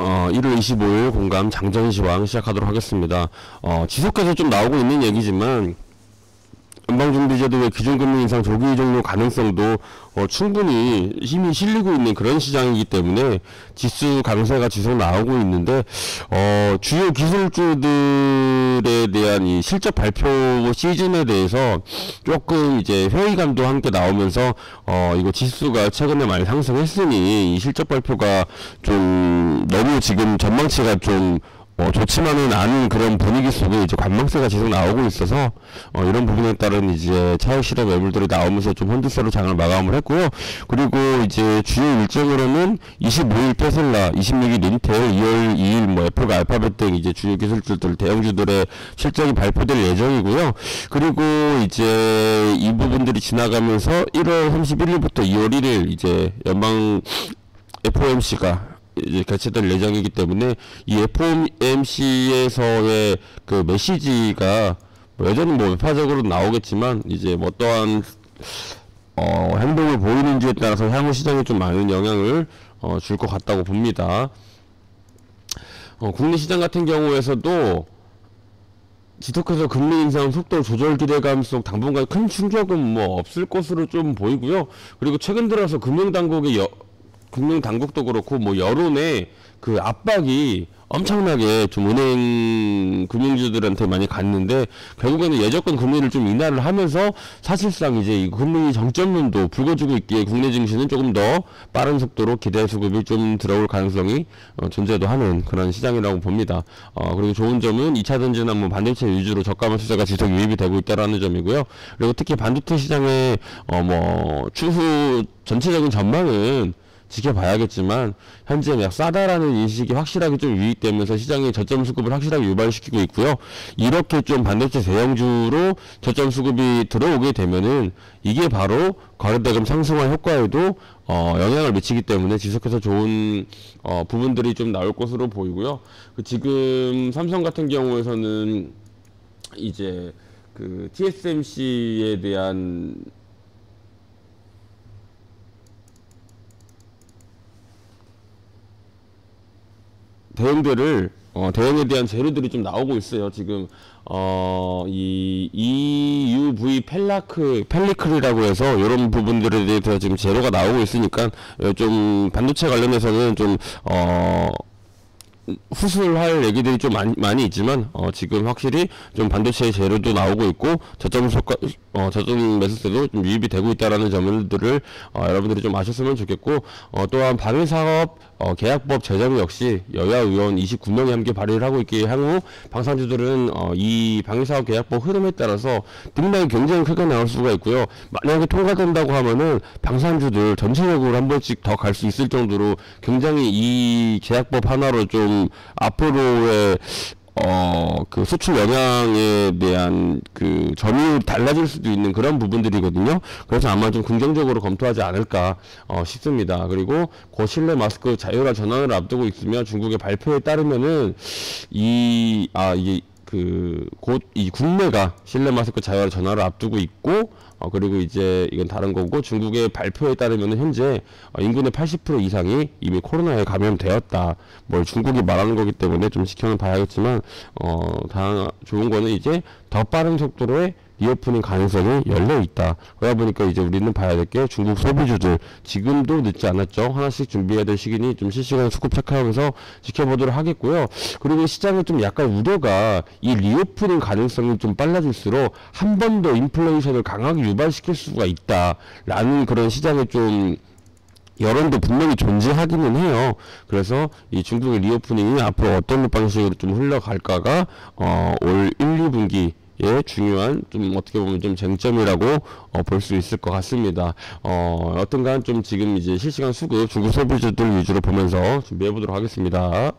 1월 25일 공감 장전시황 시작하도록 하겠습니다. 지속해서 좀 나오고 있는 얘기지만 연방준비제도의 기준금리 인상 조기 종료 가능성도 충분히 힘이 실리고 있는 그런 시장이기 때문에 지수 강세가 지속 나오고 있는데 주요 기술주들에 대한 이 실적 발표 시즌에 대해서 조금 이제 회의감도 함께 나오면서 이거 지수가 최근에 많이 상승했으니 이 실적 발표가 좀 너무 지금 전망치가 좀 좋지만은 않은 그런 분위기 속에 이제 관망세가 계속 나오고 있어서 이런 부분에 따른 이제 차익 실현 매물들이 나오면서 좀 혼조세로 장을 마감을 했고요. 그리고 이제 주요 일정으로는 25일 테슬라, 26일 인텔, 2월 2일 뭐 애플과 알파벳 등 이제 주요 기술주들 대형주들의 실적이 발표될 예정이고요. 그리고 이제 이 부분들이 지나가면서 1월 31일부터 2월 1일 이제 연방 FOMC가 이제 개최될 예정이기 때문에 이 FOMC에서의 그 메시지가 여전히 뭐 매파적으로 나오겠지만 이제 뭐 어떠한 행동을 보이는지에 따라서 향후 시장에 좀 많은 영향을 줄 것 같다고 봅니다. 국내 시장 같은 경우에서도 지속해서 금리 인상 속도 조절 기대감 속 당분간 큰 충격은 뭐 없을 것으로 좀 보이고요. 그리고 최근 들어서 금융당국도 그렇고 뭐 여론의 그 압박이 엄청나게 좀 은행 금융주들한테 많이 갔는데 결국에는 예적권 금리를 좀 인하를 하면서 사실상 이제 이 금리 정점론도 불거지고 있기에 국내 증시는 조금 더 빠른 속도로 기대 수급이 좀 들어올 가능성이 존재도 하는 그런 시장이라고 봅니다. 그리고 좋은 점은 2차 전지나 뭐 반도체 위주로 저가 매수세가 지속 유입이 되고 있다라는 점이고요. 그리고 특히 반도체 시장의 뭐 추후 전체적인 전망은 지켜봐야겠지만 현재 약 싸다라는 인식이 확실하게 좀 유입되면서 시장의 저점 수급을 확실하게 유발시키고 있고요. 이렇게 좀 반도체 대형주로 저점 수급이 들어오게 되면은 이게 바로 거래대금 상승화 효과에도 영향을 미치기 때문에 지속해서 좋은 부분들이 좀 나올 것으로 보이고요. 지금 삼성 같은 경우에서는 이제 그 TSMC에 대한 대응에 대한 재료들이 좀 나오고 있어요. 지금 이 EUV 펠리클이라고 해서 이런 부분들에 대해서 지금 재료가 나오고 있으니까 좀 반도체 관련해서는 좀 후술할 얘기들이 좀 많이 있지만 지금 확실히 좀 반도체 재료도 나오고 있고 저점 매수세도 좀 유입이 되고 있다라는 점들을 여러분들이 좀 아셨으면 좋겠고 또한 방위사업 계약법 제정 역시 여야 의원 29명이 함께 발의를 하고 있기에 향후 방산주들은 이 방위사업 계약법 흐름에 따라서 등락이 굉장히 크게 나올 수가 있고요. 만약에 통과된다고 하면은 방산주들 전체적으로 한 번씩 더 갈 수 있을 정도로 굉장히 이 계약법 하나로 좀 앞으로의 그 수출 영향에 대한 그 점유율이 달라질 수도 있는 그런 부분들이거든요. 그래서 아마 좀 긍정적으로 검토하지 않을까 싶습니다. 그리고 고실내 마스크 자율화 전환을 앞두고 있으며 중국의 발표에 따르면은 이게 곧 이 국내가 실내 마스크 자율화 전환을 앞두고 있고 그리고 이제 이건 다른 거고 중국의 발표에 따르면 현재 인구의 80% 이상이 이미 코로나에 감염되었다. 뭐 중국이 말하는 거기 때문에 좀 지켜는 봐야겠지만 좋은 거는 이제 더 빠른 속도로의 리오프닝 가능성이 열려 있다. 그러다 보니까 이제 우리는 봐야 될 게 중국 소비주들 지금도 늦지 않았죠. 하나씩 준비해야 될 시기니 좀 실시간 수급 체크하면서 지켜보도록 하겠고요. 그리고 시장에 좀 약간 우려가 이 리오프닝 가능성이 좀 빨라질수록 한 번 더 인플레이션을 강하게 유발시킬 수가 있다라는 그런 시장에 좀 여론도 분명히 존재하기는 해요. 그래서 이 중국의 리오프닝이 앞으로 어떤 방식으로 좀 흘러갈까가 올 1, 2분기 중요한 좀 어떻게 보면 좀 쟁점이라고 볼 수 있을 것 같습니다. 여튼간 좀 지금 이제 실시간 수급 중국 소비주들 위주로 보면서 준비해 보도록 하겠습니다.